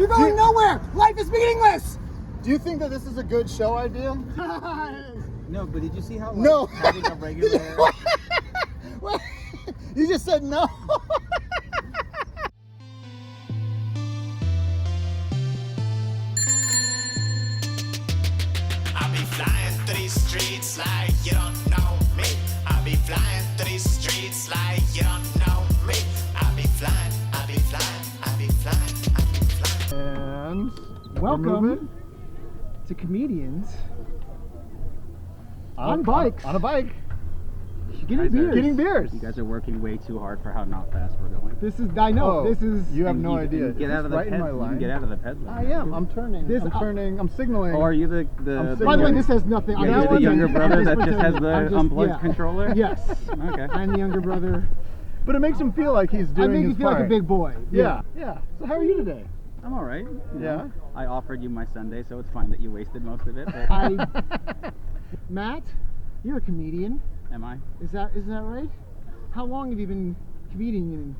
You're going nowhere. Life is meaningless. Do you think that this is a good show idea? No, but did you see how No. having a regular... Wait, you just said no. I be flying through these streets like you don't know me. I be flying through these streets like you don't know me. I be flying, I be flying, I be flying, I be flying. And Welcome to Comedians on bikes. On a bike. Getting beers. Getting beers. You guys are working way too hard for how not fast we're going. This is, I know, Oh, this is. You have And no you idea. can Get out of the right in my You line. can get out of the ped lane. I am. I'm turning. This- I'm turning. I'm signaling. Oh, are you the I'm By the way, signaling. this has nothing. Yeah, that you're the one- younger I'm brother just that just has pretending. the I'm just- unplugged yeah. controller? Yes. Okay. I'm the younger brother. But it makes him feel like he's I doing make his you feel like a part. big boy. Yeah. Yeah. So how are you today? I'm all right. You Yeah? know, I offered you my Sunday, so it's fine that you wasted most of it. But Matt, you're a comedian. am I? Is that right? How long have you been comedian?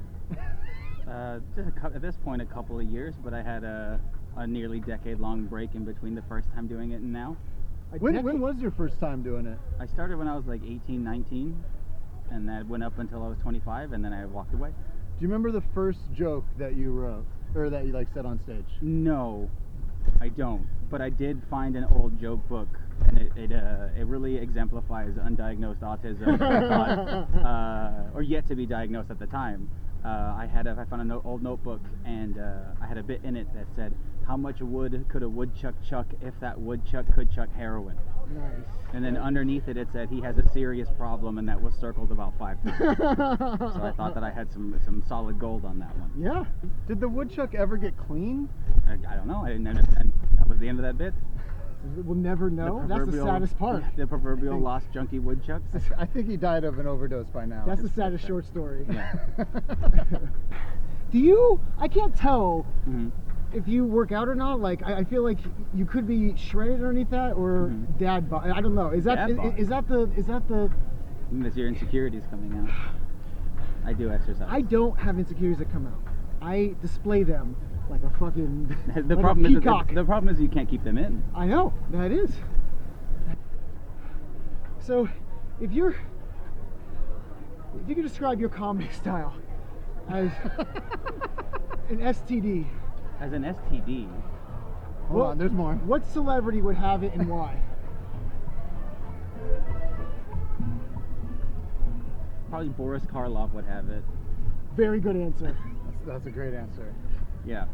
At this point, a couple of years, but I had a nearly decade-long break in between the first time doing it and now. When was your first time doing it? I started when I was like 18, 19, and that went up until I was 25, and then I walked away. Do you remember the first joke that you wrote, or that you like said on stage? No, I don't. But I did find an old joke book, and it really exemplifies undiagnosed autism, I thought, or yet to be diagnosed at the time. I found an old notebook, and I had a bit in it that said, "How much wood could a woodchuck chuck if that woodchuck could chuck heroin?" Nice. And then underneath it, it said, "He has a serious problem," and that was circled about 5 times. So I thought that I had some solid gold on that one. Yeah. Did the woodchuck ever get clean? I don't know. I didn't. And that was the end of that bit. We'll never know. That's the proverbial- saddest part. The proverbial lost junkie woodchuck. I think he died of an overdose by now. That's the saddest short story. Yeah. Do you? I can't tell Mhm. if you work out or not. Like I feel like you could be shredded underneath that, or dad bod. I don't know. Is that Dad bod. is that the? As your insecurities coming out. I do exercise. I don't have insecurities that come out. I display them like a fucking the like problem a is peacock. the problem is you can't keep them in. I know that is. So, if you could describe your comedy style as an STD, As an STD, Hold on, there's more. what celebrity would have it and why? probably Boris Karloff would have it. Very good answer. That's a great answer. Yeah.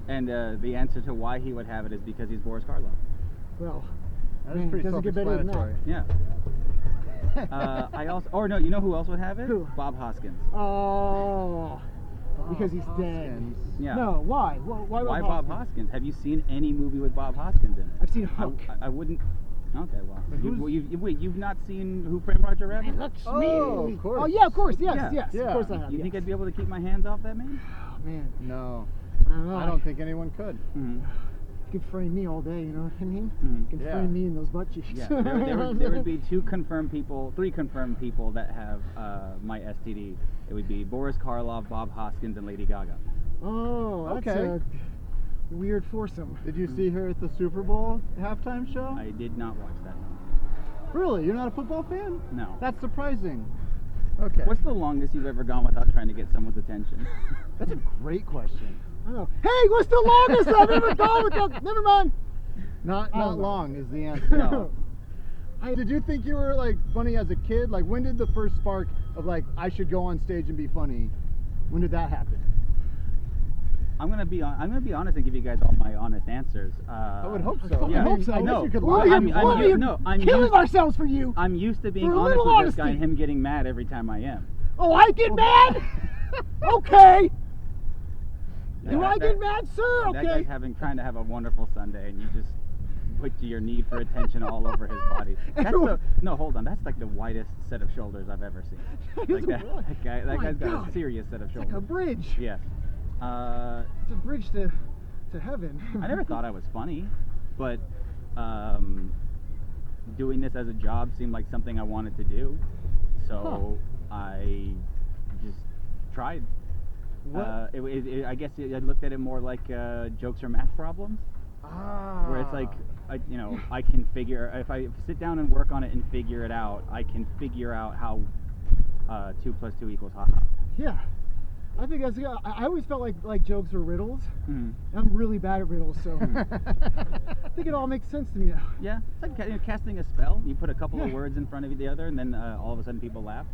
And the answer to why he would have it is because he's Boris Karloff. Well, That is man, pretty doesn't get better than that. self-explanatory. Yeah. I also, or no, you know who else would have it? Who? Bob Hoskins. Oh, because he's dead. Hoskins. Yeah. No, why? Why Bob Hoskins? Have you seen any movie with Bob Hoskins in it? I've seen Hook. I wouldn't. Okay, well, who's- you've not seen Who Framed Roger Rabbit? Oh, of course. Oh yeah, of course. Yes, Yeah. yes. Yeah. Of course I have. You think yes. I'd be able to keep my hands off that man? Oh man, No, I don't know. I don't think anyone could. Mm-hmm. You could frame me all day. You know what I mean? Mhm. You can Yeah. frame me in those butt cheeks. Yeah, there would be 3 confirmed people that have my STD. It would be Boris Karloff, Bob Hoskins, and Lady Gaga. Oh, that's Okay. a weird foursome. Did you see her at the Super Bowl halftime show? I did not watch that. Really? You're not a football fan? No. That's surprising. Okay. What's the longest you've ever gone without trying to get someone's attention? That's a great question. I don't know. Hey, what's the longest I've ever gone with that? Never mind. Not I don't know. long is the answer. No. Did you think you were like funny as a kid? Like when did the first spark of like I should go on stage and be funny? When did that happen? I'm gonna be honest and give you guys all my honest answers. I would hope so. Yeah, I hope so. I know. You could We're lie. here- I'm we're here I'm killing used- ourselves for you. I'm used to being For a honest with little this guy and honesty. him getting mad every time I am. Oh, I get mad? Okay. Do That- I that- get mad, sir? That Okay. guy's trying to have a wonderful Sunday, and you just put your need for attention all over his body. No, hold on. That's like the widest set of shoulders I've ever seen. Like that My guy's got God. a serious set of It's shoulders. like a bridge. Yes. It's a bridge to heaven. I never thought I was funny, but doing this as a job seemed like something I wanted to do, so I just tried. What? I guess I looked at it more like jokes or math problems, Ah. where it's like, I can figure, if I sit down and work on it and figure it out, I can figure out how 2 + 2 = haha. Yeah. I think that's. I always felt like jokes were riddles. Mhm. I'm really bad at riddles, so I think it all makes sense to me now. Yeah, it's like casting a spell. You put a couple of Yeah. words in front of the other, and then all of a sudden people laugh.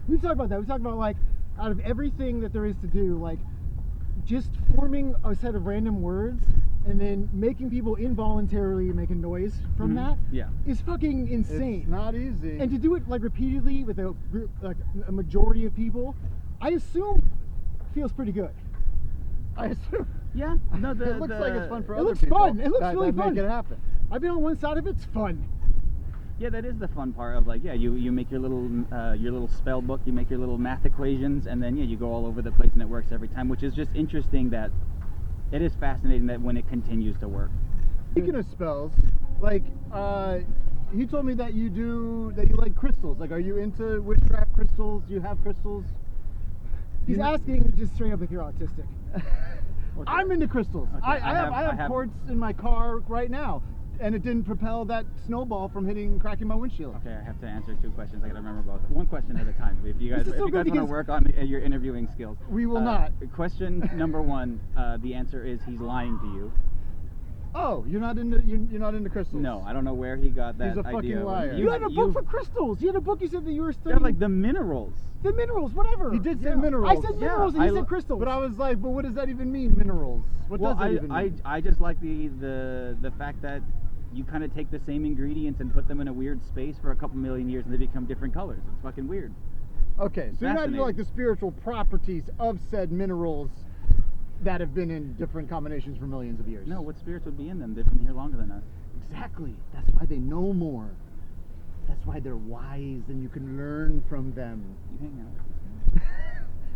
We talked about that. We talked about like out of everything that there is to do, like just forming a set of random words and then making people involuntarily make a noise from Mhm. that Yeah. is fucking insane. It's not easy. And to do it like repeatedly with a group, like a majority of people, I assume feels pretty good. I assume. Yeah. No, It looks like it's fun for It other looks people. fun. It looks that really fun. Make it happen. I've been on one side of it. It's fun. Yeah, that is the fun part of like, you make your little spell book, you make your little math equations, and then you go all over the place and it works every time, which is just interesting. That it is fascinating that when it continues to work. Speaking of spells, like he told me that you like crystals. Like, are you into witchcraft crystals? Do you have crystals? He's You- asking just straight up if you're autistic. I'm into crystals. Okay, I have quartz in my car right now, and it didn't propel that snowball from cracking my windshield. Okay, I have to answer 2 questions. I gotta remember both. One question at a time. If you guys, This is so good want to because- work on your interviewing skills, We will not. Question number 1. The answer is he's lying to you. Oh, you're not into crystals? No, I don't know where he got that He's a fucking idea. liar. You had a book for crystals. You had a book. You said that you were They're studying like the minerals. the minerals, whatever. He did say Yeah. minerals. I said Yeah, minerals, and you I said lo- crystals. But I was like, but what does that even mean, minerals? What Well, does that even mean? I just like the fact that you kind of take the same ingredients and put them in a weird space for a couple million years and they become different colors. It's fucking weird. Okay, so you're not into like the spiritual properties of said minerals that have been in different combinations for millions of years. No, what spirits would be in them? They've been here longer than us. Exactly. That's why they know more. That's why they're wise and you can learn from them. You hang out with this guy?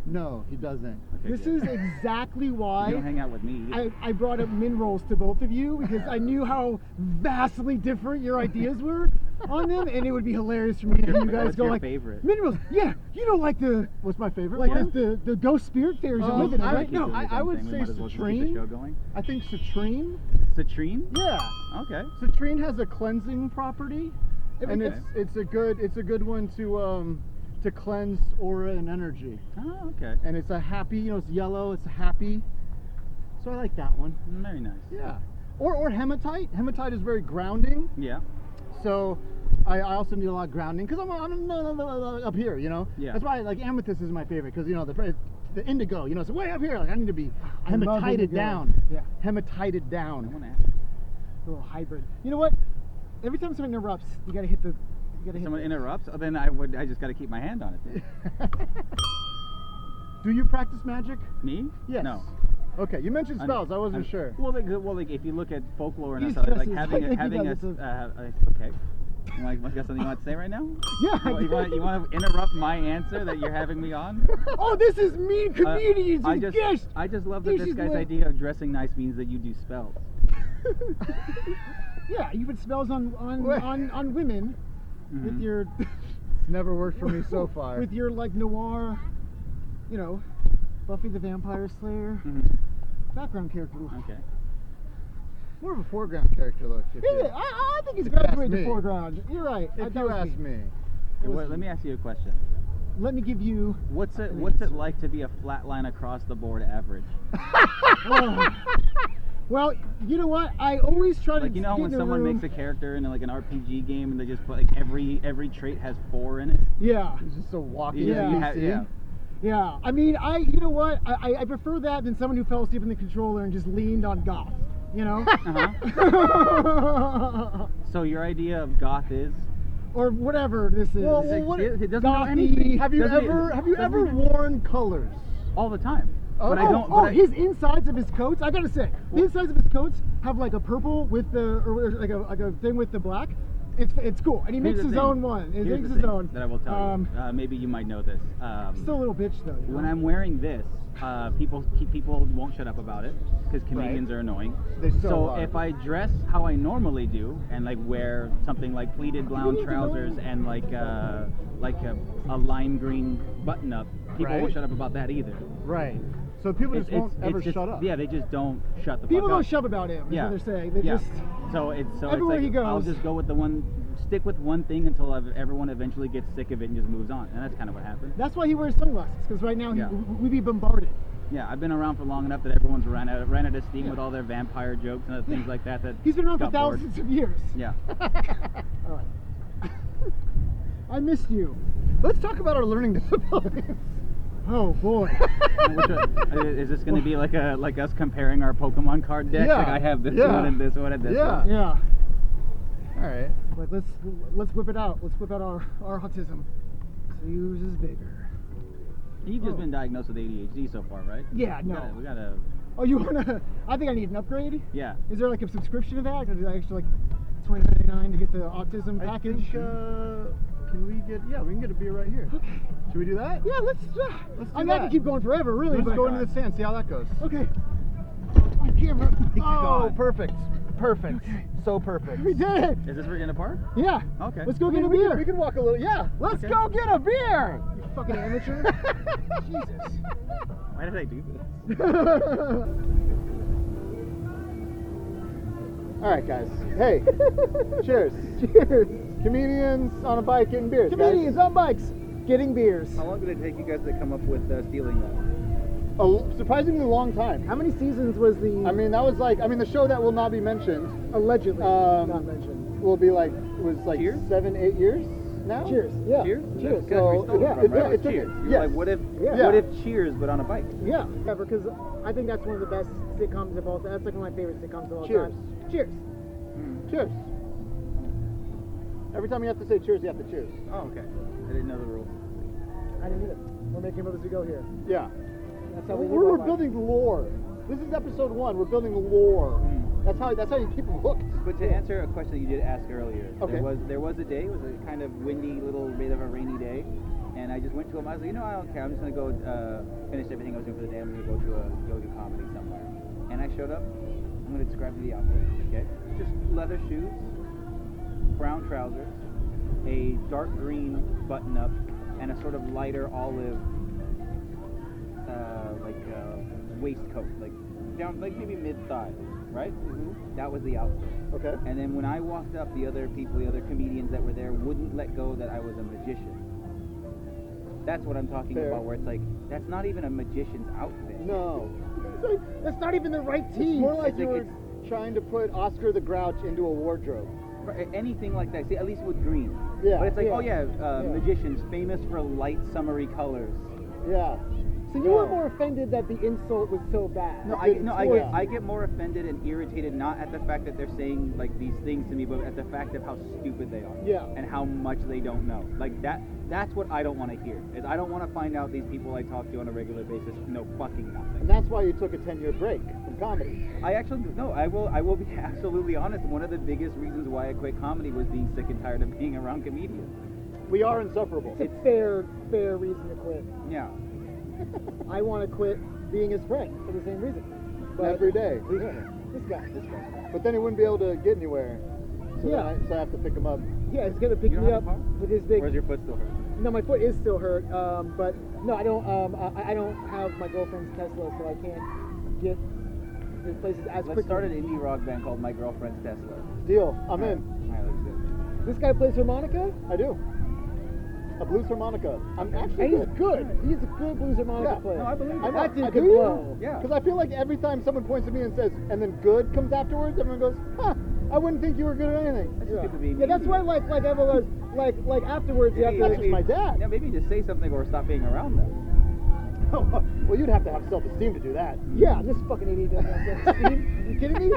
No, he doesn't. Okay, This good. is exactly You don't why hang out with me either. I brought up minerals to both of you, because I knew how vastly different your ideas were on them, and it would be hilarious for me to hear you guys What's go your like favorite? minerals. Yeah, you know, like the What's my favorite like one? the ghost spirit fairies that live in it, I right? keep No, doing I would We say might as well keep the citrine. show going. I think citrine. Citrine? Yeah. Okay. Citrine has a cleansing property, and Okay. it's a good one to cleanse aura and energy. Oh, okay. And it's a happy, it's yellow, it's happy. So I like that one. Very nice. Yeah. Or hematite. Hematite is very grounding. Yeah. So I also need a lot of grounding because I'm up here, Yeah. That's why like amethyst is my favorite because the indigo, it's way up here. Like I need to be I love hematited indigo. down. Yeah. Hematited I down. want to ask. a little hybrid. You know what? Every time someone interrupts, you gotta hit the. You gotta hit. Someone the- interrupts, oh, then I just got to keep my hand on it. Do you practice magic? Me? Yes. No. Okay, you mentioned spells. I wasn't sure. Well, like if you look at folklore and He stuff, like stresses, having like, having he a, does okay. You got something you want to say right now? Yeah. I You do. want to interrupt my answer that you're having me on? Oh, this is mean comedians I and just guests. I just love that This this is guy's what- idea of dressing nice means that you do spells. Yeah, you put spells on Wait. on women with Mhm. your It's never worked for me so far. with your like noir, Buffy the Vampire Slayer Mhm. background character. Okay. More of a foreground character look. If you, Yeah, I think he's If you ask graduated to me. foreground. You're right. if That you was ask me. That was Let me ask you a question. Let me give you. What's it an What's it answer. like to be a flatline across the board average? Oh. Well, you know what? I always try to Like, you know get when in a someone room. makes a character in like an RPG game and they just put like every trait has 4 in it? Yeah. He's just a walking Yeah. NPC. Yeah. Yeah, I mean, you know what? I prefer that than someone who fell asleep in the controller and just leaned on goth, Uh-huh. So your idea of goth is? or whatever this is. Well, Like, what- it doesn't know gothy- anything. Have you Doesn't- ever doesn't- worn colors? all the time? Oh, But I don't. Oh, but I- his insides of his coats. I gotta say, the insides of his coats have like a purple with or like a thing with the black. It's cool, and he Here's makes the his thing. own one. He Here's makes the his thing own. that I will tell you. Maybe you might know this. Still a little bitch though. When I'm wearing this, people won't shut up about it because comedians are annoying. They so are. if I dress how I normally do and like wear something like pleated brown trousers and like a lime green button up, people Right. won't shut up about that either. Right. So people just won't ever just, shut up. Yeah, they just don't shut the People fuck don't up. shove about him. Is Yeah. what they're saying. They Yeah. just Everywhere everywhere he goes. I'll just go with the one, stick with one thing until everyone eventually gets sick of it and just moves on, and that's kind of what happened. That's why he wears sunglasses, because right now Yeah. we be bombarded. Yeah, I've been around for long enough that everyone's ran out of steam Yeah. with all their vampire jokes and other things like that. That He's been around for got bored. thousands of years. Yeah. All right. I missed you. Let's talk about our learning disabilities. Oh boy. Is this going to be like us comparing our Pokemon card decks? Yeah. Like I have this Yeah. one and this one and this Yeah. one. Yeah. All right. Like let's whip it out. Let's whip out our autism. Whose is bigger? You've just Oh. been diagnosed with ADHD so far, right? Yeah. No. We gotta. Oh, you wanna? I think I need an upgrade. Yeah. Is there like a subscription to that? Or is that actually like $20.99 to get the autism I package? think, can we get? Yeah, we can get a beer right here. Okay. Should we do that? Yeah, let's. do I mean, I can that. keep going forever, really. Let's but go into the sand, see how that goes. Okay. My camera. Oh, perfect. Perfect. So perfect. We did it. Is this where we're gonna park? Yeah. Okay. Let's go get a we beer. Can, we can walk a little. Yeah. Let's Okay. go get a beer. You fucking amateur. Jesus. Why did I do this? All right, guys. Hey. Cheers. Cheers. Comedians on a bike getting beers. Comedians on bikes getting beers. How long did it take you guys to come up with stealing that? A surprisingly long time. How many seasons was the? I mean, that was like. I mean, the show that will not be mentioned allegedly not mentioned. will be like. It was like Cheers? 7-8 years now. Cheers. Yeah. Cheers? Cheers. That's where you stole yeah, it from, it- right? yeah, Was it took Cheers. it. You were Yes. like, what if Yeah. what if Cheers but on a bike? Yeah. Because I think that's one of the best sitcoms of all time. That's like one of my favorite sitcoms of all Cheers. time. Cheers. Cheers. Every time you have to say cheers, you have to cheers. Oh, okay. I didn't know the rule. I didn't either. We're making them up as we go here. Yeah. That's how we live We're our life. building the lore. This is episode 1. We're building the lore. That's how you keep them hooked. But to answer a question that you did ask earlier, Okay. there was a day, it was a kind of windy little bit of a rainy day, and I just went to him. I was like, I don't care. I'm just gonna go finish everything I was doing for the day. I'm gonna go do comedy somewhere. And I showed up. I'm gonna describe to you the outfit. Okay, just leather shoes, brown trousers, a dark green button-up, and a sort of lighter olive waistcoat, like down, like maybe mid-thigh, right? That was the outfit. Okay. And then when I walked up, the other comedians that were there wouldn't let go that I was a magician. That's what I'm talking Fair. about, where it's like, that's not even a magician's outfit. No. That's not even the right It's team. more like It's you like were trying to put Oscar the Grouch into a wardrobe. Anything like that, see, at least with green. Yeah. But it's like, Yeah. magicians famous for light, summery colors. Yeah. So you were more offended that the insult was so bad. No, I get more offended and irritated not at the fact that they're saying like these things to me, but at the fact of how stupid they are. Yeah. And how much they don't know. Like that's what I don't want to hear. Is I don't want to find out these people I talk to on a regular basis know fucking nothing. And that's why you took a 10-year break from comedy. I actually no, I will be absolutely honest. One of the biggest reasons why I quit comedy was being sick and tired of being around comedians. We are insufferable. It's a fair reason to quit. Yeah. I want to quit being his friend for the same reason. Every day. This guy. But then he wouldn't be able to get anywhere. So Yeah. so I have to pick him up. Yeah, he's gonna pick You don't me have up a car? with his big. Where's your foot still hurt? No, my foot is still hurt. But no, I don't. I don't have my girlfriend's Tesla, so I can't get to places as Let's quickly. start an indie rock band called My Girlfriend's Tesla. Deal. I'm in. Alright, let's do it. This guy plays harmonica, I do. A blues harmonica. I'm actually and he's good. He's a good blues harmonica Yeah. player. No, I believe it. I know. That dude I can do. blow. Yeah. Because I feel like every time someone points at me and says, and then good comes afterwards, everyone goes, huh, I wouldn't think you were good at anything. That's just people being Yeah, that's mean. why like everyone like afterwards you have to That's just my dad. Yeah, maybe just say something or stop being around them. Well, you'd have to have self-esteem to do that. Yeah, this fucking idiot doesn't have self-esteem. You kidding me?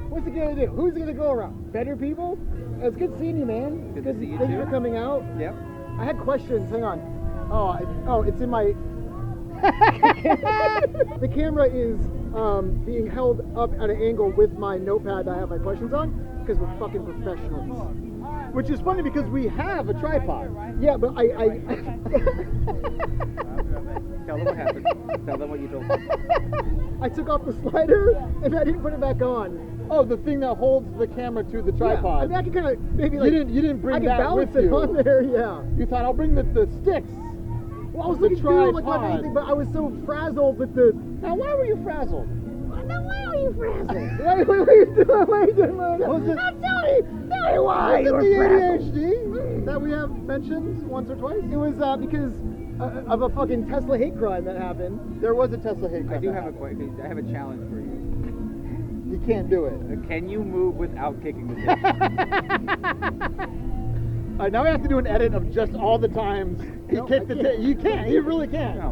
What's he gonna do? Who's he gonna go around? Better people? It's good seeing you, man. Good to see you, Thank too. you for coming out. Yep. I had questions. Hang on. Oh, it's in my. The camera is being held up at an angle with my notepad that I have my questions on because we're fucking professionals. Which is funny because we have a tripod. Yeah, but I Tell them what happened. Tell them what you told them. I took off the slider and I didn't put it back on. Oh, the thing that holds the camera to the Yeah, tripod. I mean, I could kind of maybe like you didn't bring I can that balance with it you. on there. Yeah. You thought I'll bring the sticks. Well, I was The looking through like my main tripod. thing, but I was so frazzled with the. Now, why were you frazzled? Now why are you frazzled? wait, what are you doing? What are you doing? Was it- I'm telling you why Was you it were the frazzled. ADHD that we have mentioned once or twice? It was because of a fucking Tesla hate crime that happened. There was a Tesla hate crime. I do that have a happened. question. I have a challenge for you. You can't do it. Can you move without kicking the table? All right, now we have to do an edit of just all the times he No, kicked I the can't. table. You can't. You really can't. No.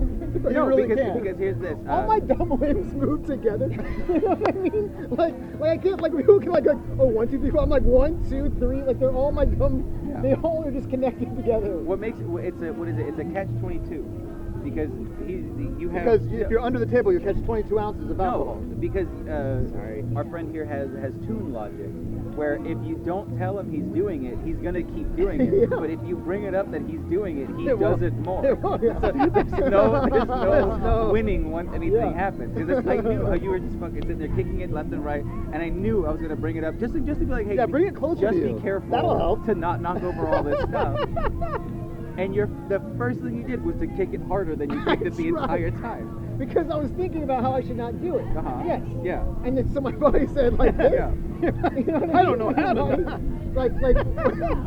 You No, really because, can't. because here's this. All my dumb limbs move together. You know what I mean? Like I can't like people can like 1, 2, 3, 4. I'm like 1, 2, 3. Like they're all my dumb. Yeah. They all are just connected together. What makes it? What is it? It's a catch-22 because you have Because if you're under the table, you catch 22 ounces of alcohol. no, because our friend here has tune logic, where if you don't tell him he's doing it, he's gonna keep doing it. Yeah. But if you bring it up that he's doing it, he It does won't. it more. It won't, yeah. So there's no No. winning once anything Yeah. happens. Because I knew how you were just fucking sitting there kicking it left and right, and I knew I was gonna bring it up just to be like, hey, Yeah, bring it closer just to you. be careful That'll help. to not knock over all this stuff. And the first thing you did was to kick it harder than you kicked it the That's right. entire time. Because I was thinking about how I should not do it. Uh-huh. Yes. Yeah. And then so my buddy said like this. Yeah. You know what I don't know how to Like- do that. Like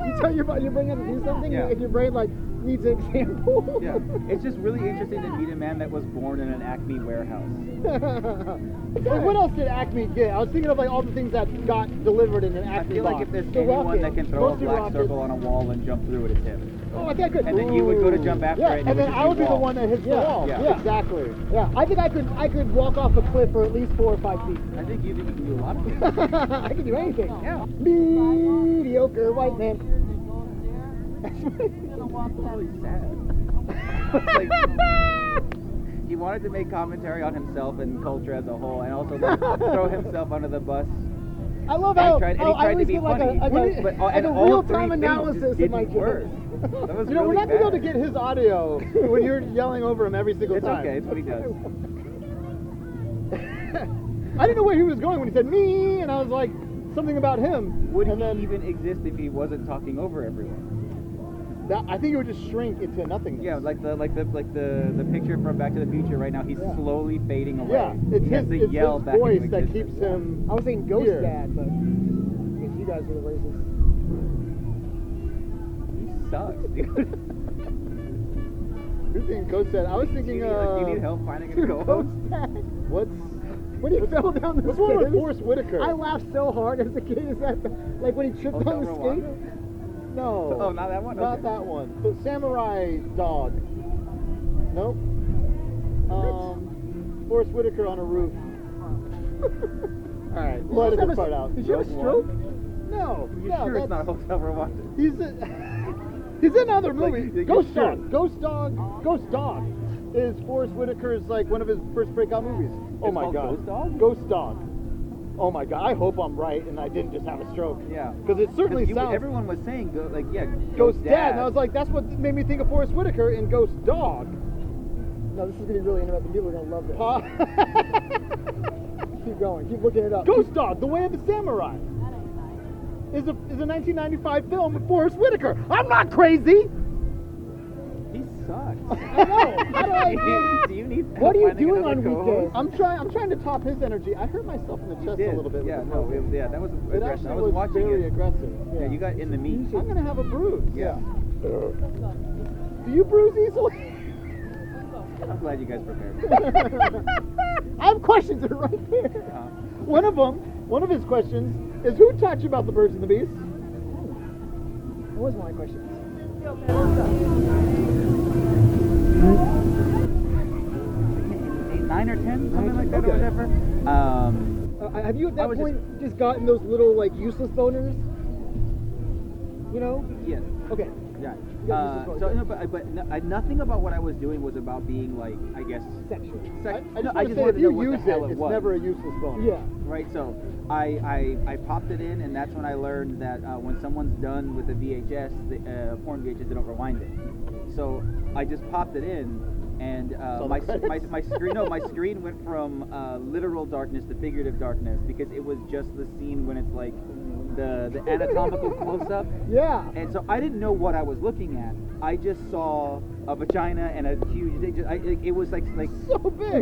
you tell your buddy you bring up to do something, Yeah. and your brain like needs an example. Yeah, it's just really interesting to meet a man that was born in an Acme warehouse. Like, what else did Acme get? I was thinking of like all the things that got delivered in an I Acme feel box. like if there's The anyone rocket. that can throw a Mostly black rocket. circle on a wall and jump through it, it's him. Oh, I think I could. And then you would go to jump after Yeah, it, and it then just I would be the wall. one that hits the Yeah, wall. yeah. Exactly. Yeah, I think I could walk off a cliff for at least 4 or 5 feet. I think you can do a lot of things. I can do anything. Yeah. Mediocre white man. It's really sad. Like, he wanted to make commentary on himself and culture as a whole, and also like, throw himself under the bus. I love And how he tried, and how he I tried to always be get like funny, but and and a all real-time three things analysis just of my didn't work. jokes. That was You know, we're really not gonna be able to bad. get his audio when you're yelling over him every single It's time. okay. It's what he does. I didn't know where he was going when he said me, and I was like, something about him. Would and he then even exist if he wasn't talking over everyone? I think it would just shrink into nothingness. Yeah, like the picture from Back to the Future right now. He's Yeah. slowly fading away. Yeah, it's he has his, to it's yell his back voice into that existence. keeps him. I was saying ghost here. dad, but I guess you guys are the racist. He sucks, dude. You're thinking ghost dad. I was thinking. Do you need help finding a co-host? Ghost dad. What's When he fell down the what's stairs. one with Forrest Whitaker? I laughed so hard as a kid. Is that like when he tripped Hotel on the Rwanda? skate? No. Oh, not that one? Not Okay. that one. The samurai dog. Nope. Forrest Whitaker on a roof. All right, we'll edit this part out. Did you have a Rogue stroke? No. You no, sure it's that's- not Hotel Rwanda? He's in other Like, movies. you're Ghost sure? Dog. Ghost Dog. Ghost Dog is Forrest Whitaker's like one of his first breakout movies. Oh It's my called god. Ghost Dog? Ghost Dog. Oh my god. I hope I'm right and I didn't just have a stroke. Yeah. Because it certainly sounds Everyone was saying, Ghost Dad. And I was like, that's what made me think of Forrest Whitaker in Ghost Dog. No, this is gonna be really interesting. People are gonna love this. Pa- Keep going. Keep looking it up. Ghost Dog, The Way of the Samurai, is a 1995 film with Forrest Whitaker. I'm not crazy. he sucks. I know. How do I? Do you need help What are you finding doing another on co-host? weekdays? I'm trying to top his energy. I hurt myself in the chest Did. a little bit. Yeah, with the no, program. that was It aggressive. actually I was was watching very it. aggressive. Yeah, you got in the meat. I'm gonna have a bruise. Yeah. Do you bruise easily? I'm glad you guys prepared. I have questions that are right there. One of his questions is, who taught you about the birds and the bees? That was one of my questions. 9 or 10, something like that, Okay. or whatever. Have you at I that was point just gotten those little like useless boners? You know? Yes. Okay. Yeah. Yeah, this is So, what- no, nothing about what I was doing was about being like, I guess, Sexual. I no, just I want to just say, wanted if to know you what use the hell it, it it's was. never a useless bone. Yeah. Right, so I popped it in, and that's when I learned that when someone's done with a VHS, the porn VHS, they don't rewind it. So I just popped it in, and Saw my, the credits. my screen my screen went from literal darkness to figurative darkness because it was just the scene when it's like the anatomical close-up. Yeah. And so I didn't know what I was looking at. I just saw a vagina and a huge. It was like So big.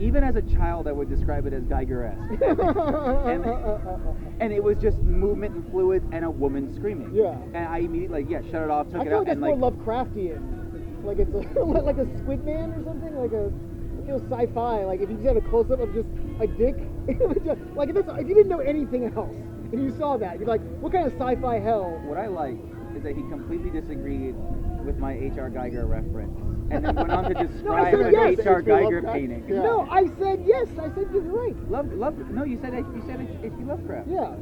even as a child, I would describe it as Geiger-esque. And it was just movement and fluid and a woman screaming. Yeah. And I immediately shut it off, took I it feel out, like and that's more Lovecraftian. Like it's like a Squid Man or something. Like a sci-fi. Like if you just had a close-up of just a dick, like if you didn't know anything else and you saw that, you're like, what kind of sci-fi hell? What I like is that he completely disagreed with my H.R. Geiger reference, and then went on to describe said an yes. H.R. H.P. Geiger Lovecraft? painting. Yeah. No, I said yes. I said you're right. No, you said H.P. Lovecraft. Yeah.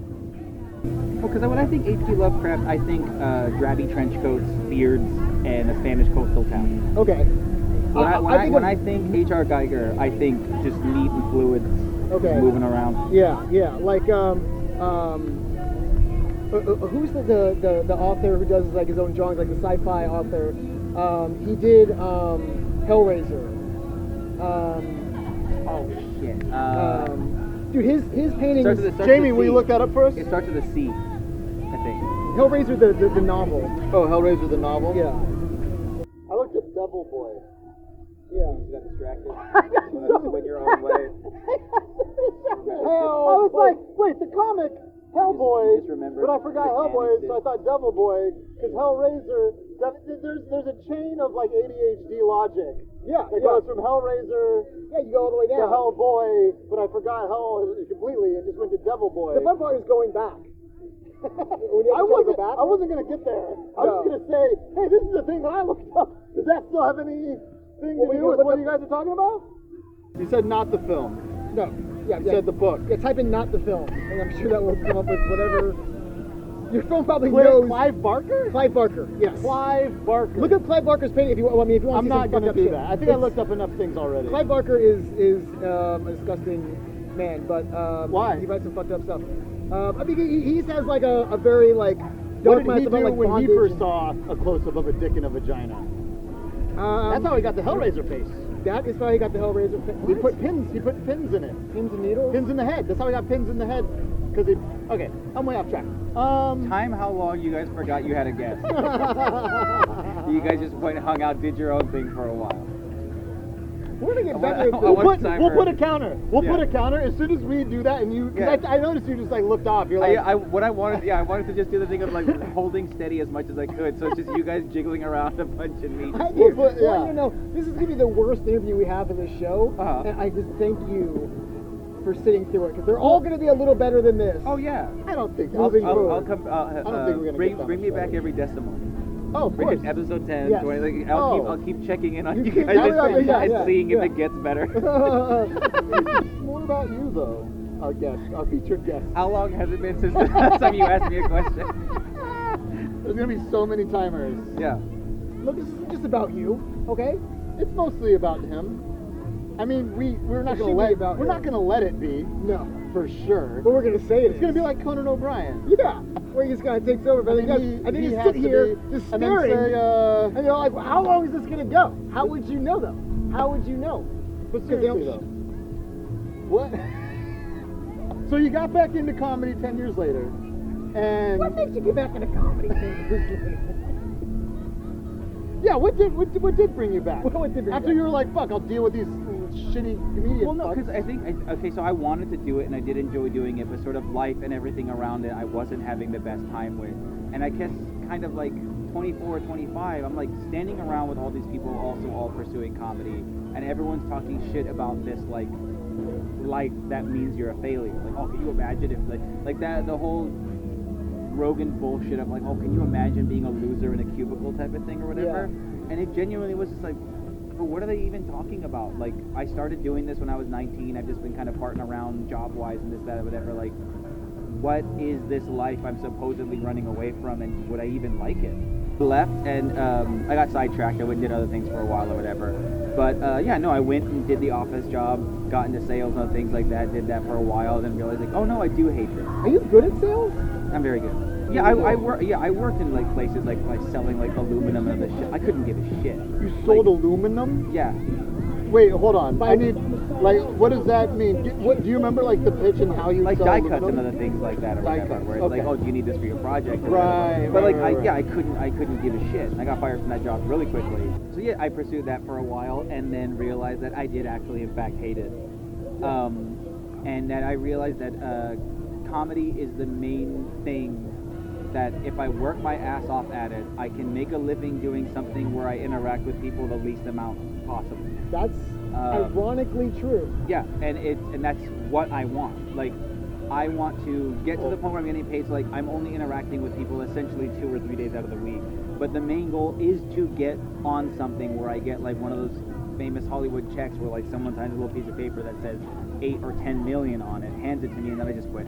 Because when I think H.P. Lovecraft, I think drabby trench coats, beards, and a Spanish coastal town. Okay. When I think H.R. Geiger, I think just meat and fluids Okay. moving around. Yeah. Like who's the author who does like his own drawings, like the sci-fi author? He did Hellraiser. Oh shit. Dude, his paintings. Starts with a Jamie, C. will you look that up for us? It starts with a C, I think. Hellraiser, the novel. Oh, Hellraiser the novel? Yeah. I looked at Devil Boy. Yeah. You got distracted. Went your own way. I was like, wait, the comic Hellboy, Just remember but I forgot the Hellboy, canon so I thought Devil Boy, because Hellraiser, there's a chain of like ADHD logic. Yeah. That goes from Hellraiser Yeah, you go all the way to down. Hellboy, but I forgot Hell completely and just went to Devil Boy. The fun part is going back. When you I have to go wasn't. back. I wasn't gonna get there. I was No. just gonna say, hey, this is the thing that I looked up. Does that still have anything Well, to we do with looked what up- you guys are talking about? You said not the film. No. Yeah. You said the book. Yeah, type in not the film, and I'm sure that will come up with whatever. Your phone probably Clive knows. Barker? Clive Barker. Yes. Clive Barker. Look up Clive Barker's painting if you want. If you want I'm to see not some gonna fucked up do shit. that. I think I It's- looked up enough things already. Clive Barker is a disgusting man, but Why? he writes some fucked up stuff. I mean, he has like a very like What dark did mind he about do like when he bondage first and- saw a close-up of a dick and a vagina? That's how he got the Hellraiser face. That is how he got the Hellraiser. He put pins. He put pins in it. pins and needles. Pins in the head. That's how he got pins in the head. Because he. Okay, I'm way off track. Time how long you guys forgot you had a guest. You guys just went and hung out, did your own thing for a while. We're gonna get I better at want- I this. want- time We'll for- put a counter. We'll Yeah. put a counter as soon as we do that, and you. Because Yeah. I noticed you just like looked off. You're like. I wanted to just do the thing of like holding steady as much as I could, so it's just you guys jiggling around a bunch and me. I just- just put- want yeah. you to know this is gonna be the worst interview we have in this show, Uh-huh. and I just thank you for sitting through it because they're all gonna be a little better than this. Oh yeah. I don't think. I'll- Moving I'll forward. come. I don't think we're gonna bring get that bring much me back better. every decimal. Oh, of Bring course. it episode 10, Yes. 20. Like, Oh. I'll keep checking in on you keep- guys yeah, and, yeah, and yeah, seeing yeah. if it gets better. More about you though, our guest, our featured guest. How long has it been since the last time you asked me a question? There's gonna be so many timers. Yeah. Look, this isn't just about you, okay? It's mostly about him. I mean, we're not It gonna should be let about we're him. not gonna let it be No, for sure. but we're gonna say it. It's gonna be like Conan O'Brien. yeah, where he just kind of takes over. But I think he you has sit to here be- just and then staring, say, and you're like, well, how long is this gonna go? How would you know though? How would you know? But 'Cause they seriously don't- though, what? So you got back into comedy 10 years later, and What makes you get back into comedy? yeah, what did bring you back? What did bring you After back? you were like, fuck, I'll deal with these shitty comedians. Well, no, because I think so I wanted to do it and I did enjoy doing it, but sort of life and everything around it, I wasn't having the best time with. And I guess kind of like 24, 25, I'm like standing around with all these people also all pursuing comedy, and everyone's talking shit about this like life that means you're a failure. Like, oh, can you imagine if like that the whole Rogan bullshit of like, oh, can you imagine being a loser in a cubicle type of thing or whatever? And it genuinely was just like, but what are they even talking about? Like, I started doing this when I was 19. I've just been kind of farting around job-wise and this, that, whatever. Like, what is this life I'm supposedly running away from, and would I even like it? left, and I got sidetracked. I went and did other things for a while or whatever. But yeah, no, I went and did the office job, got into sales and other things like that. Did that for a while, then realized like, oh no, I do hate this. Are you good at sales? I'm very good. Yeah, I worked in like places like selling like aluminum and other shit. I couldn't give a shit. You sold aluminum? Yeah. Wait, hold on. I need, like, what does that mean? What do you remember, like, the pitch and how you Like sell die aluminum? cuts and other things like that, or Die whatever. cuts, Where it's like, okay. oh, do you need this for your project? Or Right, whatever. But right, like, right, I couldn't give a shit. And I got fired from that job really quickly. So yeah, I pursued that for a while, and then realized that I did actually, in fact, hate it. And that I realized that comedy is the main thing. That if I work my ass off at it, I can make a living doing something where I interact with people the least amount possible. That's ironically true. Yeah, and that's what I want. Like, I want to get to the point where I'm getting paid. So like, I'm only interacting with people essentially 2 or 3 days out of the week. But the main goal is to get on something where I get like one of those famous Hollywood checks where like someone signs a little piece of paper that says 8 or 10 million on it, hands it to me, and then I just quit.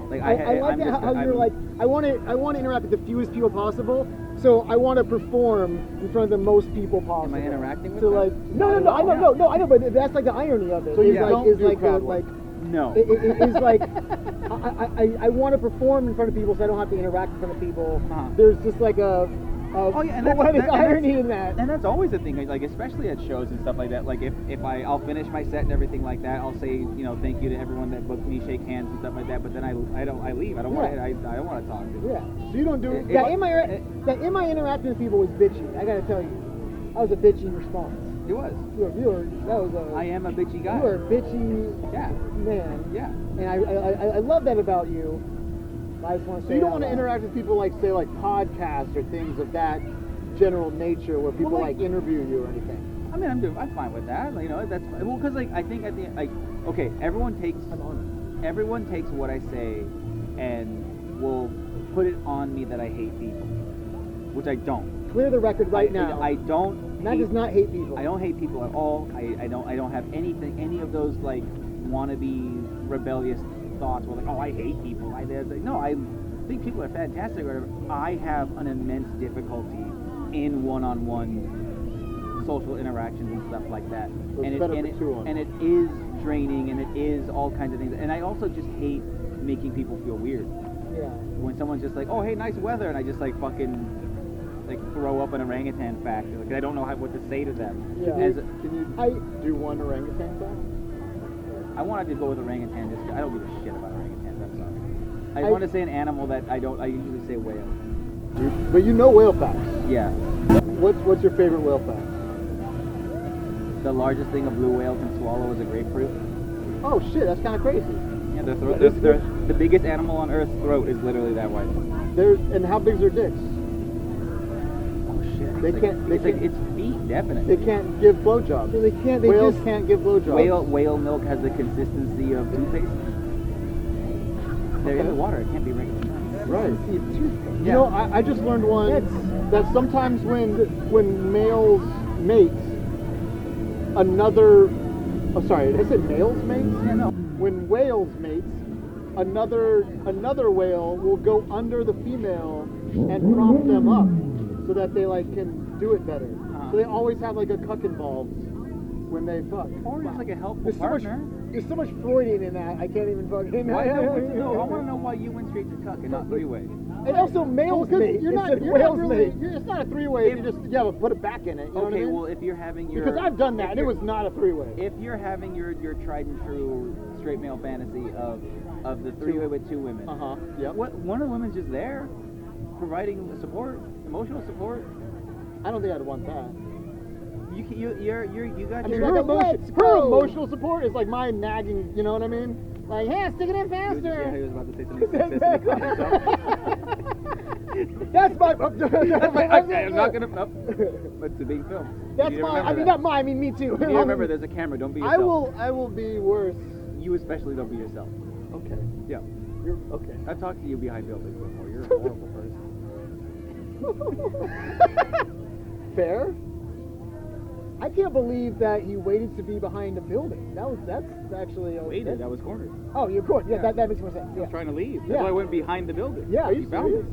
Like I like that how you're like, I want to interact with the fewest people possible, so I want to perform in front of the most people possible. Am I interacting with so them? like, no, I know, but that's like the irony of it. So you Is don't is do like crowd the, work? like No. it's like I want to perform in front of people, so I don't have to interact in front of people. Uh-huh. There's just like a poetic irony in that. And that's always the thing, like especially at shows and stuff like that. Like if I'll finish my set and everything like that, I'll say, you know, thank you to everyone that booked me, shake hands and stuff like that. But then I leave. I don't want to talk to you. Yeah. So you don't do That in my interacting with people was bitchy. I gotta tell you, that was a bitchy response. It was. I am a bitchy guy. You are a bitchy man. Yeah. And I love that about you. I just want to So say you don't want to interact with people like, say, like podcasts or things of that general nature where people like interview you or anything. I mean, I'm fine with that. Like, you know, that's well, because like I think at the like, okay, everyone takes what I say and will put it on me that I hate people, which I don't. Clear the record now. I don't. Matt does not hate people. I don't hate people at all. I don't have any of those like wannabe rebellious thoughts where like, oh, I hate people. No, I think people are fantastic or whatever. I have an immense difficulty in one-on-one social interactions and stuff like that. And it is draining, and it is all kinds of things. And I also just hate making people feel weird. Yeah. When someone's just like, oh, hey, nice weather, and I just like fucking like throw up an orangutan fact. Like, I don't know what to say to them. Yeah. Can you do one orangutan fact? I wanted to go with orangutan. Just I don't give a shit about orangutans. I'm sorry. I want to say an animal that I don't. I usually say whale. But you know whale facts. Yeah. What's your favorite whale fact? The largest thing a blue whale can swallow is a grapefruit. Oh shit, that's kind of crazy. Yeah, the biggest animal on Earth's throat is literally that wide. And how big's their dicks? Oh shit. It's feet, definitely. They can't give blowjobs. So they can't. Whales can't give blowjobs. Whale milk has the consistency of toothpaste. They're in the water. It can't be regular. Right. Yeah. You know, I just learned one that sometimes when males mate, another. Oh, sorry. Did I say males mate? Yeah, no. When whales mate, another whale will go under the female and prop them up so that they like can do it better. So they always have like a cuck involved when they fuck. Or just like a helpful partner. There's so much Freudian in that. I can't even fucking. I want to know why you went straight to cuck and not three-way. And also males mate. You're not really. It's not a three-way. You just put it back in it. You know what I mean? Well, if you're having your because I've done that, and it was not a three-way. If you're having your tried and true straight male fantasy of the three-way with 2 women. Yeah. One of the women's just there, providing the support, emotional support. I don't think I'd want that. You got I mean, your. her emotional support is like my nagging. You know what I mean? Like, hey, stick it in faster. He was about to say something specific. That's my. I'm not gonna. It's a big film. That's my. I mean, not mine. I mean, me too. You need to remember, there's a camera. Don't be yourself. I will be worse. You especially don't be yourself. Okay. Yeah. You're okay. I've talked to you behind buildings before. You're a horrible person. Fair. I can't believe that you waited to be behind a building. That's actually. Waited. I was cornered. Oh, you're cornered. Yeah, that makes more sense. I Yeah. was trying to leave. That's Yeah. why I went behind the building. Yeah, You found me.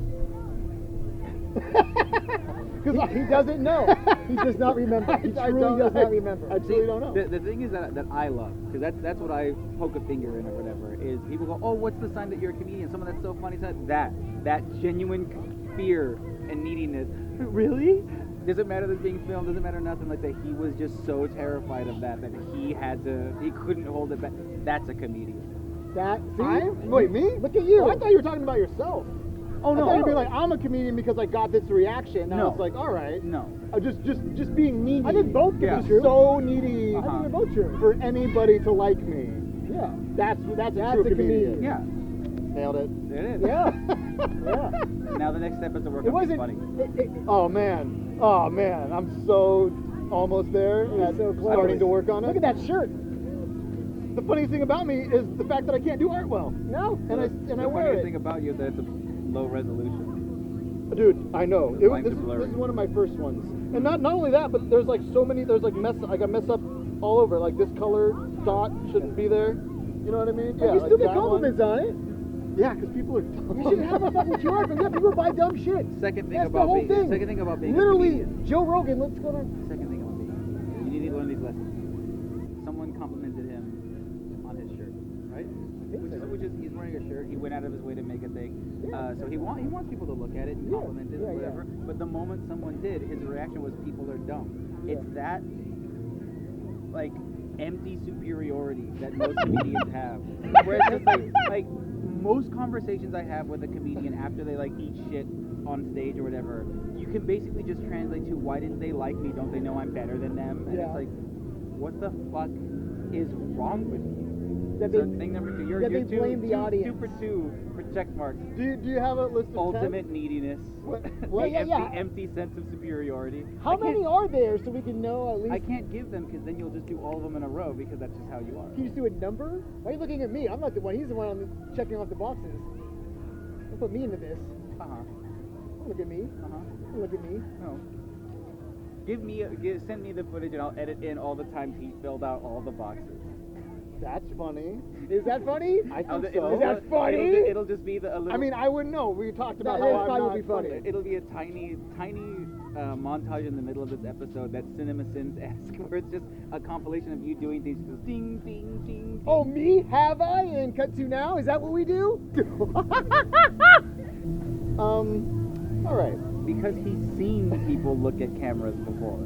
Because He doesn't know. He does not remember. He truly does not remember. I truly don't know. The thing is that I love, because that's what I poke a finger in or whatever, is people go, oh, what's the sign that you're a comedian? Someone that's so funny. That genuine fear and neediness. Really? Doesn't matter that's being filmed, doesn't matter nothing like that. He was just so terrified of that he couldn't hold it back. That's a comedian. Wait, me? Look at you. Oh, I thought you were talking about yourself. Oh, I no. thought you'd be like, I'm a comedian because I got this reaction. And I No. was like, all right. No. Just being needy. I think both could Yeah. be true. So needy I think they're both true. for anybody to like me. Yeah. That's a That's true a comedian. Yeah. Nailed it. There it is. Yeah. Yeah. Now the next step is to work It on being wasn't. funny. Oh man. I'm so almost there at so close. starting to work on it. Look at that shirt. The funniest thing about me is the fact that I can't do art well. No. And I The wear funniest it. thing about you is that it's a low resolution. Dude, I know. The This lines are is blurry. one of my first ones. And not only that, but there's like so many, there's like I mess up all over. Like this color dot shouldn't be there. You know what I mean? But you like still get that compliments on it. one. Yeah, because people are dumb. You should have a fucking QR code. Yeah, people buy dumb shit. Second thing That's about the whole being thing. second thing about being a Literally, comedian. Joe Rogan. Let's go to. Second thing about being, you need to learn these lessons. Someone complimented him on his shirt, right? Which is he's wearing a shirt. He went out of his way to make a thing. So he wants people to look at it and Yeah. compliment it Yeah, or whatever. yeah. But the moment someone did, his reaction was people are dumb. Yeah. It's that like empty superiority that most comedians have. Where it's just like most conversations I have with a comedian after they like eat shit on stage or whatever, you can basically just translate to why didn't they like me? Don't they know I'm better than them? And Yeah. it's like, what the fuck is wrong with you? That So they- thing number two, you're that they two, blame the two, audience. 2 for 2 for check marks. Do you have a list of 10? Ultimate neediness. What? The Yeah. empty sense of superiority. How I can't- many are there so we can know at least? I can't give them because then you'll just do all of them in a row because that's just how you are. Can you just do a number? Why are you looking at me? I'm not the one. He's the one checking off the boxes. Don't put me into this. Uh-huh. Don't look at me. Uh-huh. Don't look at me. No. Send me the footage and I'll edit in all the times he filled out all the boxes. That's funny. Is that funny? I I'll- think it'll- so. Is that funny? It'll just be a little. I mean, I wouldn't know. We talked about That how I'm probably not would be funny. It'll be a tiny montage in the middle of this episode that CinemaSins-esque, where it's just a compilation of you doing things. Just ding, ding, ding, ding. Oh, me? Have I? And cut to now? Is that what we do? All right. Because he's seen people look at cameras before.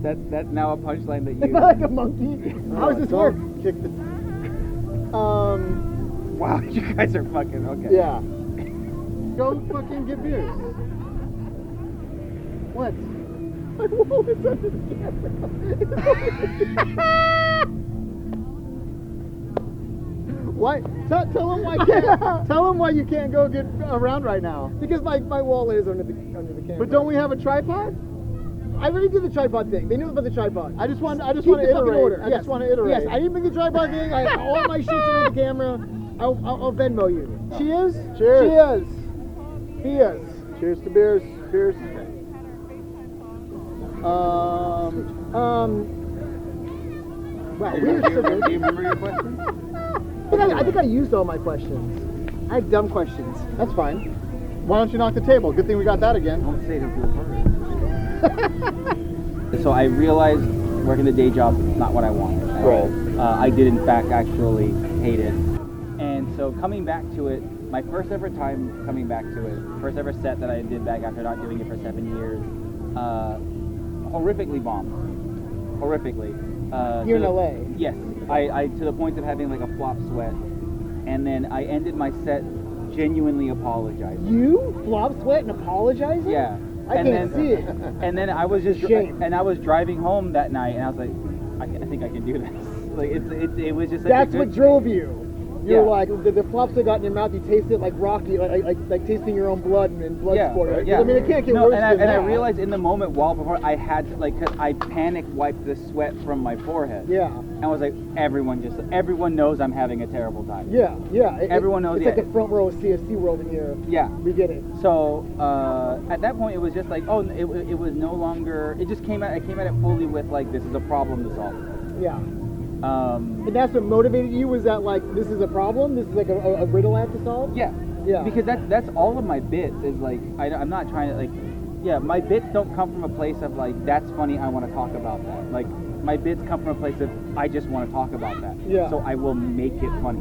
That's now a punchline that Am I you. like a monkey? How does this work? Kick the. Wow, you guys are fucking okay. Yeah. Go fucking get beers. What? My wallet's under the camera. Why? Tell him why can't. Tell him why you can't go get around right now. Because my wallet is under the camera. But don't we have a tripod? I already did the tripod thing. They knew about the tripod. I just want to Keep the fucking iterate. order. I Yes. just want to iterate. Yes, I didn't bring the tripod thing. All my shit's under the camera. I'll Venmo you. Cheers. Cheers. Cheers. Cheers to beers. Cheers. Wow, Do you we're so remember, good. do you remember your question? I think I used all my questions. I had dumb questions. That's fine. Why don't you knock the table? Good thing we got that again. Don't say it if you're So I realized working the day job not what I wanted at all. I did in fact actually hate it. And so coming back to it, my first ever time coming back to it, first ever set that I did back after not doing it for 7 years, horrifically bombed. Horrifically. Here in to the- LA. Yes. I to the point of having like a flop sweat. And then I ended my set genuinely apologizing. You flop sweat and apologizing? Yeah. I and can't then, see it. And then I was just Shame. and I was driving home that night, and I was like, I think I can do this. Like it was just. Such That's a what good, drove you. You're Yeah. like the flop sweat got in your mouth. You taste it like Rocky, like tasting your own blood and blood Yeah, sport. Right? yeah. I mean, it can't get no, worse and I, than and that. I realized in the moment while before I had to, like, cause I panic wiped the sweat from my forehead. Yeah. And I was like, everyone knows I'm having a terrible time. Yeah, yeah. Everyone knows, It's yeah. like the front row of CSC World in here. Yeah. We get it. So at that point, it was just like, it was no longer. It just came at. I came at it fully with like, this is a problem to solve. Yeah. Um, And that's what motivated you, was that like, this is a problem? This is like a riddle I have to solve? yeah. Yeah. Because that's all of my bits is like I'm not trying to like, yeah, my bits don't come from a place of like that's funny, I want to talk about that. Like my bits come from a place of I just want to talk about that. Yeah. So I will make it funny.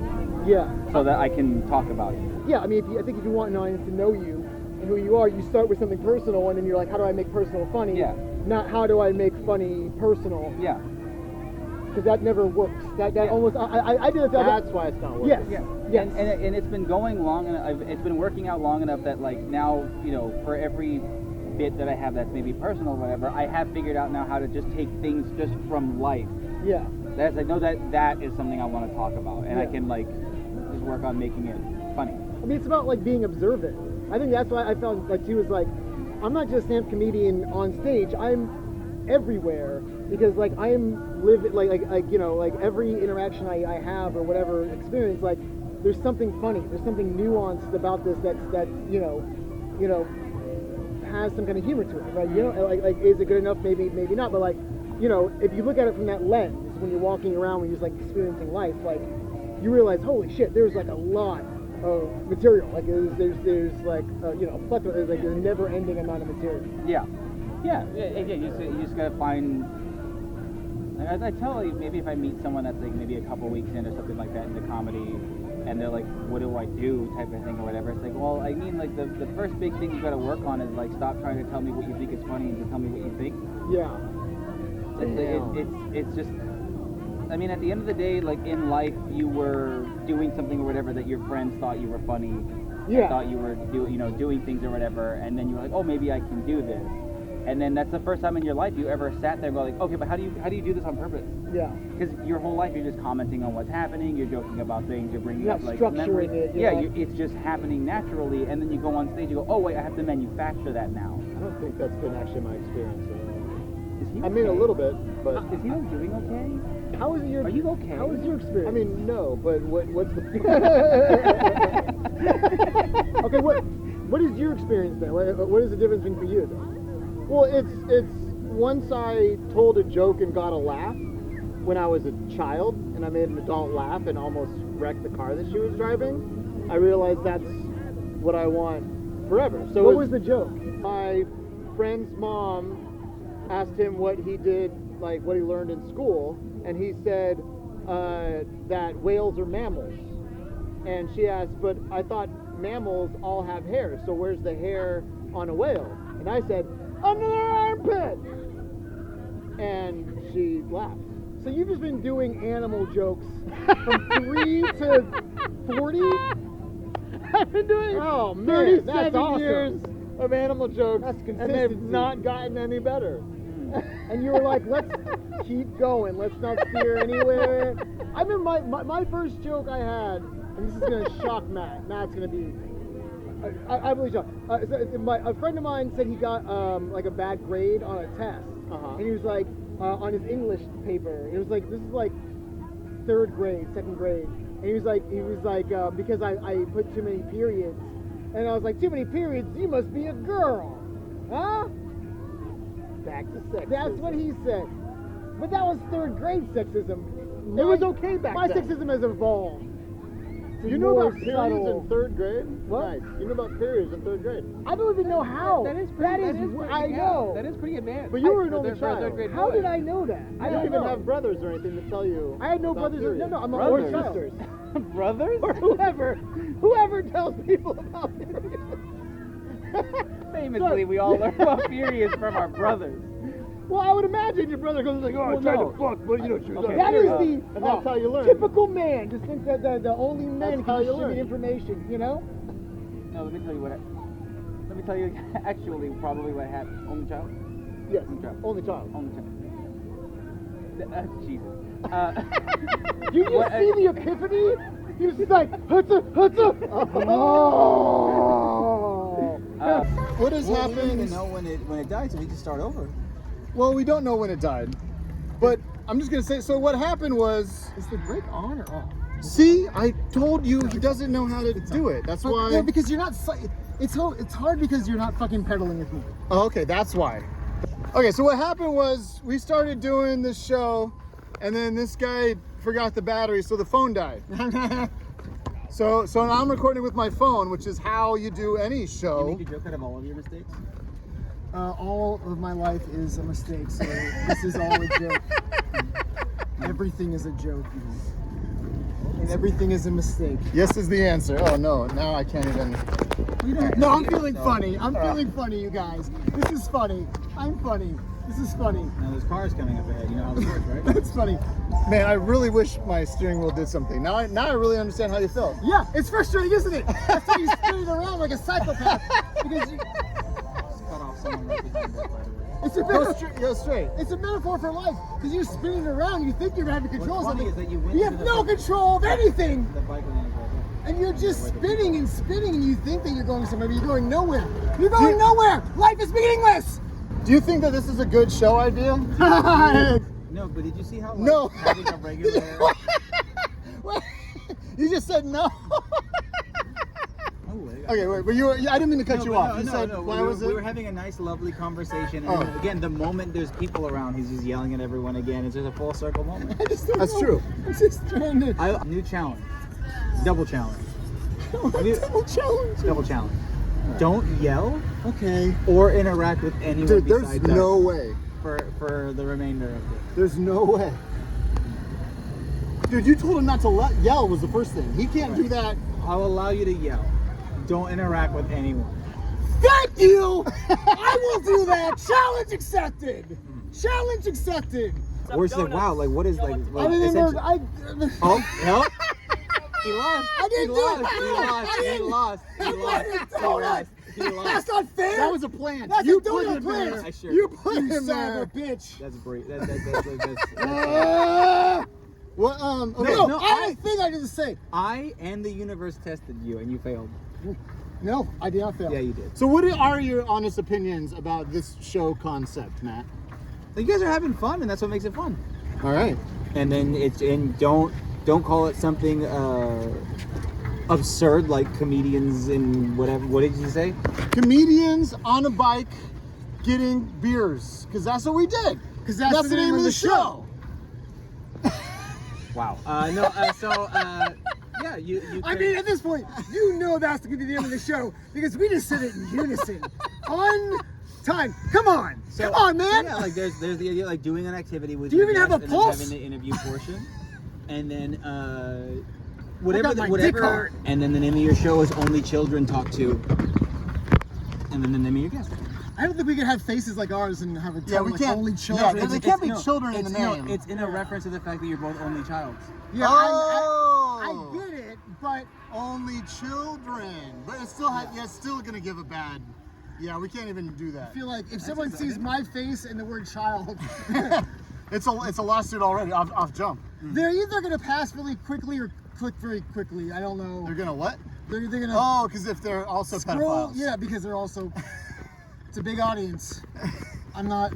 Yeah. So that I can talk about it. Yeah, I mean, I think if you want an audience to know you and who you are, you start with something personal, and then you're like, how do I make personal funny? Yeah. Not how do I make funny personal? Yeah. Because that never works. That Yeah. almost I did it. That's why it's not working. Yes. Yeah. Yes. And it's been going long enough. It's been working out long enough that like now, you know, for every bit that I have that's maybe personal or whatever, I have figured out now how to just take things just from life. Yeah. That's I know that is something I want to talk about, and I Yeah. can like just work on making it funny. I mean, it's about like being observant. I think that's why I found like she was like, I'm not just a stand-up comedian on stage. I'm everywhere because like I am living like you know like every interaction I have or whatever experience, like there's something funny, there's something nuanced about this that you know has some kind of humor to it, right? You know, like is it good enough? Maybe not, but like, you know, if you look at it from that lens when you're walking around, when you're just like experiencing life, like you realize, holy shit, there's like a lot of material. Like there's like you know, a plethora. There's like a never-ending amount of material. Yeah. You just gotta find. Like, I tell you, maybe if I meet someone that's like maybe a couple weeks in or something like that into comedy, and they're like, "What do I do?" type of thing or whatever. It's like, well, I mean, like the first big thing you gotta work on is like stop trying to tell me what you think is funny and to tell me what you think. Yeah. It's just. I mean, at the end of the day, like in life, you were doing something or whatever that your friends thought you were funny. Yeah. Thought you were doing things or whatever, and then you were like, oh, maybe I can do this. And then that's the first time in your life you ever sat there and go like, okay, but how do you do this on purpose? Yeah. Because your whole life you're just commenting on what's happening, you're joking about things, you're bringing You're up not like structuring memory. it, Yeah, you're like- it's just happening naturally, and then you go on stage, you go, oh wait, I have to manufacture that now. I don't think that's been actually my experience at all. Is he? I mean, a okay? little bit, but Is he doing okay? How is your? Are you okay? How was your experience? I mean, no. But what's the? Okay, what is your experience then? What is the difference between for you then? Well, it's once I told a joke and got a laugh when I was a child, and I made an adult laugh and almost wrecked the car that she was driving. I realized that's what I want forever. So What was the joke? my friend's mom asked him what he did, like what he learned in school, and he said that whales are mammals. And she asked, but I thought mammals all have hair, so where's the hair on a whale? And I said, under their armpit! And she laughed. So you've just been doing animal jokes from 3 to 40? I've been doing Oh, man, 37 that's awesome. years of animal jokes, That's and they've consistency. not gotten any better. And you were like, let's keep going. Let's not steer anywhere. I remember my first joke I had, and this is going to shock Matt. Matt's going to be, I believe shocked. A friend of mine said he got like a bad grade on a test. Uh-huh. And he was like, on his English paper, it was like, this is like 3rd grade, 2nd grade. And he was like, because I put too many periods. And I was like, too many periods, you must be a girl. Huh? Back to sex. That's what he said. But that was 3rd grade sexism. It was okay back my then. sexism has evolved. to You know more about periods subtle- in 3rd grade? What? Nice. You know about periods in 3rd grade? I don't even know how. That is pretty I know. That is pretty advanced. But you were an For only a third child. grade How boy. did I know that? I I don't don't even know. have brothers or anything to tell you. I had no about brothers. periods. No, I'm an Brothers? only child. Sisters. Brothers? Or whoever tells people about periods. Famously, we all learn about periods from our brothers. Well, I would imagine your brother goes like, oh, I Well, tried no. to fuck, but you know, she was Okay. on That is period. the And that's how you learn. typical man. Just think that the only men That's how can you distribute learn. information. You know? No, let me tell you let me tell you actually probably what happened. Only child? Yes, Only child. only child. Only child. Jesus. You just What- see the epiphany? He was just like, hutza, hutza. Oh. What has Well, we don't happened? even know when it died, so we can start over. Well, we don't know when it died. But I'm just going to say, so what happened was, Is the break on or off? see, I told you he doesn't know how to do it. That's But, why. yeah, because you're not. It's hard because you're not fucking pedaling with me. Oh, okay, that's why. Okay, so what happened was we started doing this show, and then this guy forgot the battery, so the phone died. So now I'm recording with my phone, which is how you do any You show. make a joke out of all of your mistakes? All of my life is a mistake, so this is all a joke. Everything is a joke. And everything is a mistake. Yes is the answer. Oh no, now I can't even. No, I'm feeling funny. I'm feeling funny, you guys. This is funny. I'm funny. This is funny. Now there's cars coming up ahead. You know how this works, right? That's funny. Man, I really wish my steering wheel did something. Now I really understand how you felt. Yeah, it's frustrating, isn't it? That's why you spinning around like a psychopath. Because you, Just cut off someone right behind us, by the way. it's a Go metaphor. straight. Go straight. It's a metaphor for life. Because you're spinning around, you think you're having control of What's funny something. is that you went You into have the no bike- control of anything. The bike lane is right there. And you're just spinning and spinning, and you think that you're going somewhere, but you're going nowhere. You're going nowhere. Life is meaningless. Do you think that this is a good show idea? No, but did you see how like, No. having a regular... Wait, you just said no. Oh, wait. Okay, wait, but I didn't mean to cut No, you but off. no, You no, said no. why was it? We were having a nice, lovely conversation, and Oh. then, again, the moment there's people around, he's just yelling at everyone again. It's just a full circle moment. I just don't That's know. true. I'm just trying to. New challenge, double challenge, Double challenge. double challenge. Don't yell Okay. or interact with anyone Dude, there's besides no us way. for the remainder of it. There's no way. Dude, you told him not to yell was the first thing. He can't do that. I'll allow you to yell. Don't interact with anyone. Thank you. I will do that. Challenge accepted. Challenge accepted. Or it's like, wow, like what is like? I didn't even. essentially- Oh, help! He lost. I didn't he do lost. it. He lost. I He didn't. lost. He lost. He lost. He That's lost. not fair. That was a plan. That's You a put donut him plan. there. I sure You did. put You him son there. of a bitch. That's great. That's What? Okay. No, No, I had a thing I didn't say. I and the universe tested you, and you failed. No, I did not fail. Yeah, you did. So, what are your honest opinions about this show concept, Matt? You guys are having fun, and that's what makes it fun. All right. And then don't call it something absurd like comedians and whatever. What did you say? Comedians on a bike getting beers, because that's what we did. Because that's the name of the show. Wow. Yeah, you. I mean, at this point, you know that's going to be the end of the show because we just said it in unison. On time. Come on. Come on, man. Yeah, like there's the idea like doing an activity with. Do you your even have guest a and then pulse? having the interview portion, and then got my dick hard. and then the name of your show is Only Children Talk To, and then the name of your guest. I don't think we could have faces like ours and have a Yeah, tone we like can't. only Yeah, children. there can't be children in the name. It's in a reference to the fact that you're both only childs. Yeah, Oh. I get it, but Only children, but it's still it's still gonna give a bad. Yeah, we can't even do that. I feel like if someone sees my face and the word child, It's a lawsuit already off jump. they're either going to pass really quickly or click very quickly. I don't know. They're gonna what? They're going to Oh, because if they're also scroll. pedophiles. Yeah, because they're also. It's a big audience. I'm not.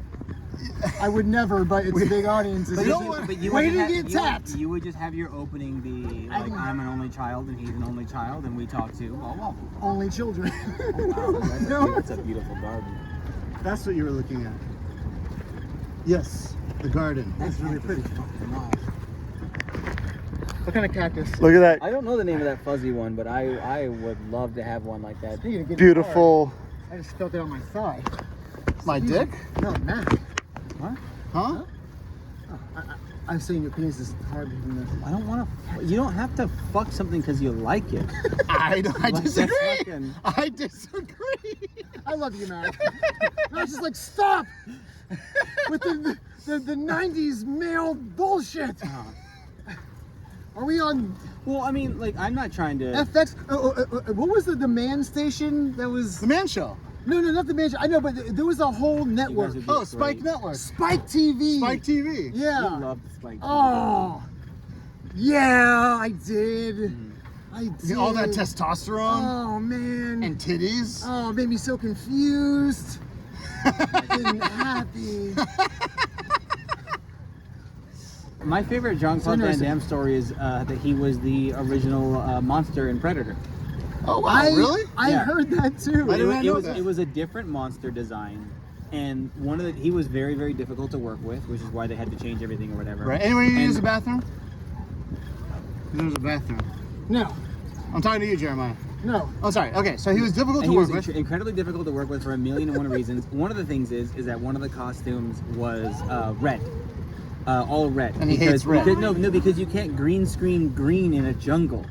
I would never, but it's a big audience. It's But you just- know what? But you Way would to have- get you would- tapped. You would just have your opening be like, think- I'm an only child and he's an only child and we talk to blah blah. Only children. Wow, No. that's a beautiful garden. That's what you were looking at. Yes, the garden. That's really pretty. What kind of cactus? Look at that I don't know the name of that fuzzy one, but I would love to have one like that. Speaking of getting beautiful. hard, I just felt it on my thigh. My dick? No, Matt. What? Huh? I'm saying your penis is harder than this. I don't want to. You don't have to fuck something because you like it. I Like, disagree. that's fucking- I disagree. I love you, Matt. Matt's just like, stop with the 90s male bullshit. Are we on Well, I mean, like I'm not trying to. FX? What was the man station that was? The Man Show. No, not the man. I know, but there was a whole network. would be Oh, great. Spike Network. Spike TV. Spike TV. Yeah. You love Spike. Oh. Yeah, I did. I did. All that testosterone Oh man. and titties. Oh, it made me so confused and happy. My favorite Jean-Claude Van interesting. Damme story is that he was the original monster in Predator. Oh wow, really? I Yeah. heard that too. I did not know was, that. It was a different monster design, and he was very, very difficult to work with, which is why they had to change everything or whatever. Right. Anyone And- use the bathroom? There's a bathroom. No. I'm talking to you, Jeremiah. No. Oh, sorry. Okay, so he was difficult And to he was work with. incredibly difficult to work with for a million and one reasons. One of the things is that one of the costumes was red. All red. And he hates red. Because you can't green screen green in a jungle.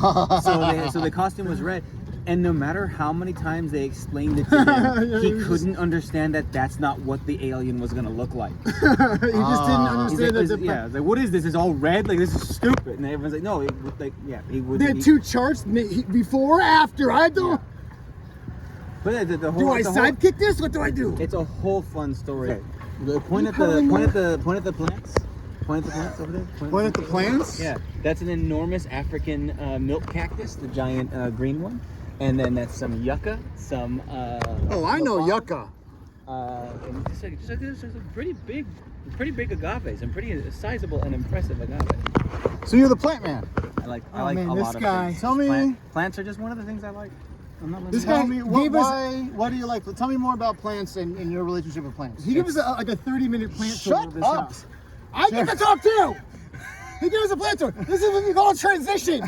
So the costume was red. And no matter how many times they explained it to him, he couldn't understand that that's not what the alien was going to look like. He just didn't understand that. Yeah, it's like, what is this? It's all red? Like, this is stupid. And everyone's like, no, he would. They had two charts, before, after. I don't. Yeah. But the whole. Do I sidekick this? What do I do? It's a whole fun story. Point at the plants. Point at the plants over there. Point at the plants? Yeah, that's an enormous African milk cactus, the giant green one. And then that's some yucca, some. Oh, I know yucca. And just a pretty big agave, some pretty sizable and impressive agave. So you're the plant man. I like man, a this lot guy. of things. Tell me. Plants are just one of the things I like. I'm not This Tell guy me gave us- why do you like? Tell me more about plants and your relationship with plants. He gave us like a 30-minute plant tour Shut of this up. house. I get to talk too. He gave us a plant tour. This is what we call a transition.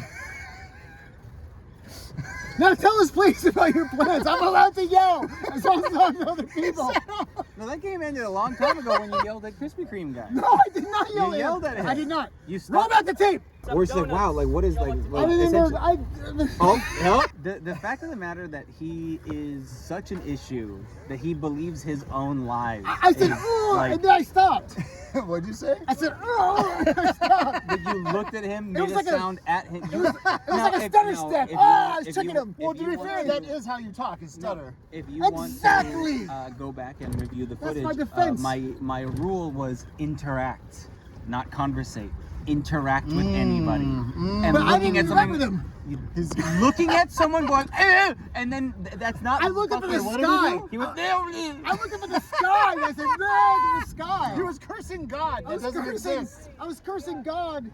Now tell us, please, about your plants. I'm allowed to yell as long as I'm other people. No, that game ended a long time ago when you yelled at Krispy Kreme guy. No, I did not yell You at yelled him. at him. I did not. You Roll stopped. back the tape. Or she's like, wow, like what is like? I didn't essentially- know. Oh, the fact of the matter that he is such an issue that he believes his own lies. I said, is, oh, like, and then I stopped. What'd you say? I said, oh, and I stopped. that you looked at him, It made was a like a- sound at him. It was like a stutter step. I was checking him. Well, to be fair, that is how you talk, is stutter. If you want Exactly. to go back and review the That's footage, my defense. my rule was interact, not conversate. Interact with anybody. And But I looking didn't at interact someone, with him. He's looking at someone going, and then that's not. I looked up at the what did sky. he do? He was there. I looked up at the sky and I said, no, to the sky. He was cursing God. I That was doesn't cursing. exist. I was cursing God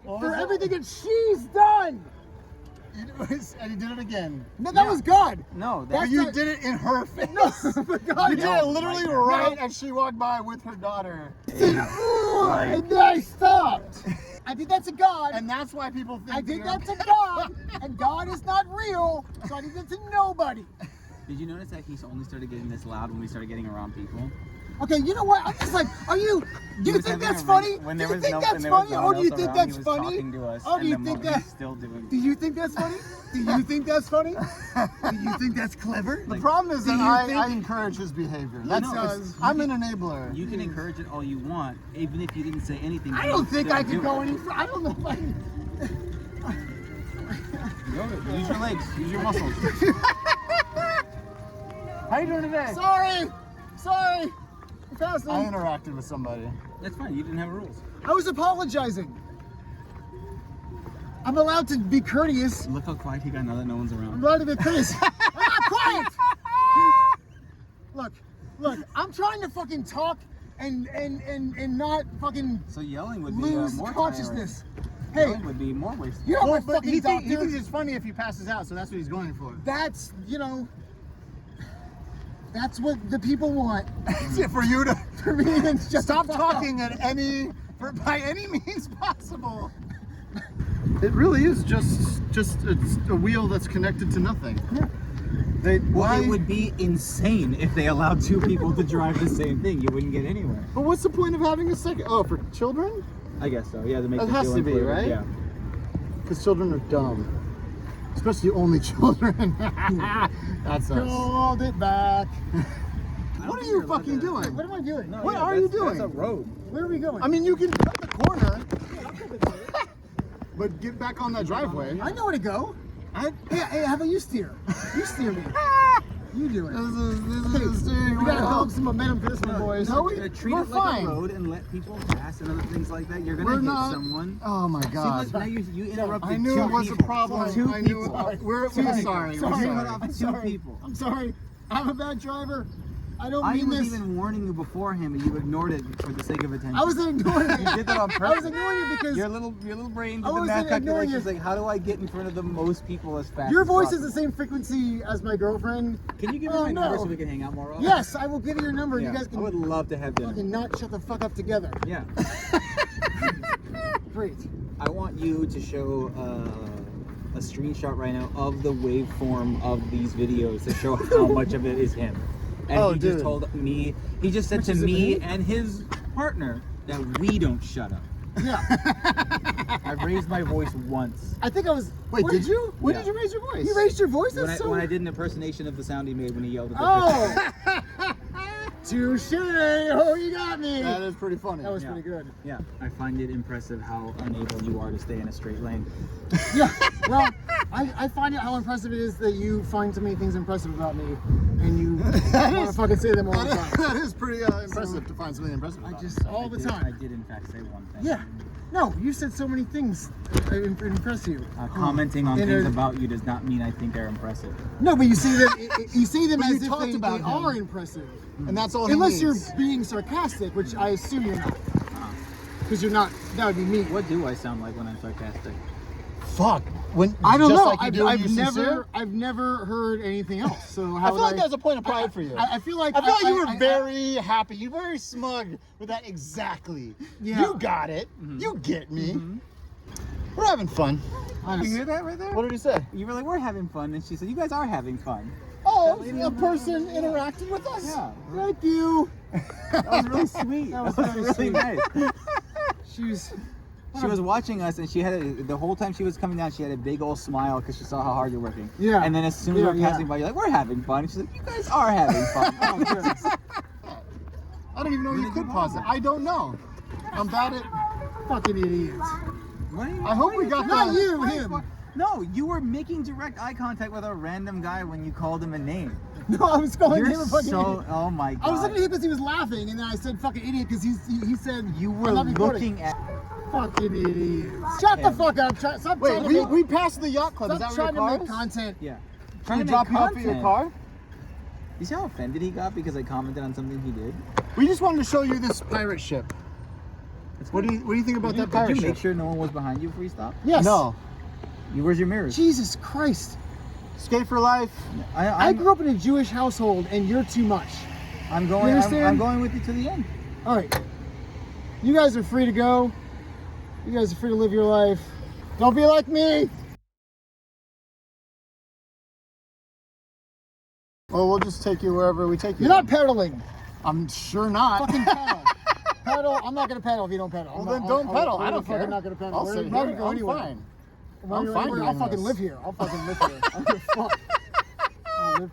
What for was it? everything that she's done. And he did it again. No, that was God. No, But that's you not- did it in her face. No, but God. You did it literally No. right as she walked by with her daughter. And then I stopped. I did that to God. And that's why people think I did you're- that to God. And God is not real. So I did that to nobody. Did you notice that he only started getting this loud when we started getting around people? Okay, you know what? I'm just like, do you was think having that's a funny? when Do there you was think no- that's when there was funny? no Or one do you else think around, that's he was funny? talking to us, Or do and you the think mo- that? he's still doing. Do you think that's funny? Do you think that's funny? Do you think that's clever? The problem is Do that you I think- encourage his behavior. He That's does. I'm an enabler. You can encourage it all you want, even if you didn't say anything. I you don't would think still I can do go it. any further. I don't know if I can. Use your legs. Use your muscles. How you doing today? Sorry. I'm I passing. interacted with somebody. That's fine. You didn't have rules. I was apologizing. I'm allowed to be courteous. Look how quiet he got now that no one's I'm around. allowed to be courteous. I'm not quiet. Look. I'm trying to fucking talk and not fucking So yelling would be lose more consciousness. tiring. Hey, Yelling would be more wasted. you're not my But fucking he doctor. thinks it's funny if he passes out, so that's what he's going for. That's, that's what the people want. For you to For me, it's just stop talking by any means possible. It really is just it's a wheel that's connected to nothing. Yeah. Well, it would be insane if they allowed two people to drive the same thing. You wouldn't get anywhere. But what's the point of having a second? Oh, for children? I guess so. Yeah, to make That them has feel to be, included. right? Yeah. Because children are dumb. Especially only children. That's us. Hold it back. What are you fucking doing? What am I doing? No, What yeah, are you that's- doing? That's a road. Where are we going? I mean, you can cut the corner, but get back on that driveway. I know where to go. Hey, how about you steer? You steer me. You do it. This is steering We gotta wheel. build some momentum for this one, boys. No, Treat we're it like fine. a road and let people pass and other things like that. You're gonna We're hit not. someone. Oh my See, God. look, now you interrupted I knew two it was people. a problem. Two I knew people. it. We're Sorry. sorry. Sorry. We're You cut sorry. off I'm two sorry. people. I'm sorry. I'm a bad driver. I don't I mean was this. even warning you beforehand, but you ignored it for the sake of attention. I wasn't ignoring it. You did that on I purpose. was ignoring it because Your little brain I did the wasn't math ignoring calculations. it. Like, how do I get in front of the most people as fast? your as voice is the possible? same frequency as my girlfriend. Can you give me Oh, my no. number so we can hang out more often? Yes, I will give you your number. Yeah, You guys I would can love to have dinner. fucking not shut the fuck up together. Yeah. Great. I want you to show a screenshot right now of the waveform of these videos to show how much of it is him. And Oh, he just dude. told me, he just said Which to is it, me me? and his partner that we don't shut up. Yeah. I've raised my voice once. I think I was. Wait, what- did you? When Yeah. did you raise your voice? You raised your voice? When That's I, so. when I did an impersonation of the sound he made when he yelled at the Oh! Touche! Oh, you got me! That is pretty funny. That was Yeah. pretty good. Yeah, I find it impressive how unable you are to stay in a straight lane. Yeah. Well, I find it how impressive it is that you find so many things impressive about me, and you want to fucking say them all the time. That is pretty impressive to find something impressive. I about just it. all the I time. did in fact say one thing. Yeah. No, you said so many things that impress you. Commenting on In things a- about you does not mean I think they're impressive. No, but you say them. You say them But as you if talked they about him. are impressive. And that's all he Unless you're needs. being sarcastic, which I assume you're not. Because you're not. That would be me. What do I sound like when I'm sarcastic? Fuck. When I don't just know. Like you do when you're sincere? I've never heard anything else. So how I feel would like that was a point of pride for you. I feel like you were very happy. You were very smug with that. Exactly. Yeah. You got it. You get me. We're having fun. You hear that right there? What did he say? You were like, we're having fun, and she said, you guys are having fun. Oh, lady a over person interacting with us. Yeah, Thank you. that was really sweet. That was That was very really sweet. nice. She She was watching us, and she had the whole time she was coming down, she had a big old smile because she saw how hard you're working. Yeah. And then as soon as Yeah, we're yeah. passing by, you're like, we're having fun. And she's like, you guys are having fun. Oh, good. I don't even know you could pause it. I don't know. I'm bad at. Fucking idiots. What are you- I hope we what are got Not the- you, him. No, you were making direct eye contact with a random guy when you called him a name. No, I was calling You're him a fucking so, idiot. oh my god. I was looking at him because he was laughing, and then I said fucking idiot because he said You were I'm not recording. looking at. Fucking idiot. Shut the fuck up. Stop Wait, trying to make, we passed the yacht club. Is stop that where trying your to car make is? content. Yeah. Trying to make drop you off at your content. car? You see how offended he got because I commented on something he did? We just wanted to show you this pirate ship. What do you think about that pirate Did you ship? make sure no one was behind you before you stopped? Yes. No. Where's your mirrors? Jesus Christ. Skate for life. I grew up in a Jewish household, and you're too much. I'm You going. understand? I'm going with you to the end. All right. You guys are free to go. You guys are free to live your life. Don't be like me. Well, we'll just take you wherever we take you. You're not pedaling. I'm sure not. Fucking pedal. Pedal. I'm not gonna pedal if you don't pedal. Well, I'm then not- don't pedal. I I'm don't care. fucking not gonna pedal. I'll We're sit not here. gonna go I'm anywhere. fine. We're I'm gonna- fine I'll doing fucking this. live here. I'll fucking live here. I don't give a fuck.